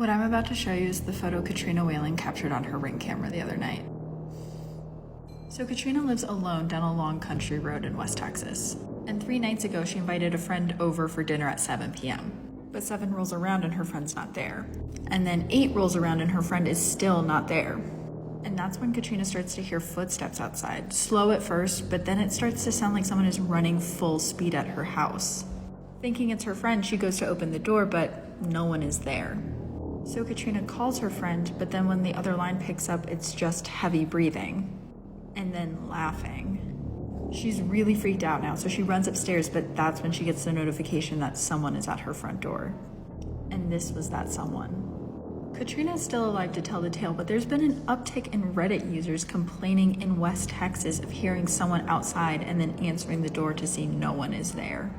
What I'm about to show you is the photo Katrina Whalen captured on her Ring camera the other night. So Katrina lives alone down a long country road in West Texas. And 3 nights ago, she invited a friend over for dinner at 7 p.m. But 7 rolls around and her friend's not there. And then 8 rolls around and her friend is still not there. And that's when Katrina starts to hear footsteps outside. Slow at first, but then it starts to sound like someone is running full speed at her house. Thinking it's her friend, she goes to open the door, but no one is there. So Katrina calls her friend, but then when the other line picks up, it's just heavy breathing. And then laughing. She's really freaked out now, so she runs upstairs, but that's when she gets the notification that someone is at her front door. And this was that someone. Katrina is still alive to tell the tale, but there's been an uptick in Reddit users complaining in West Texas of hearing someone outside and then answering the door to see no one is there.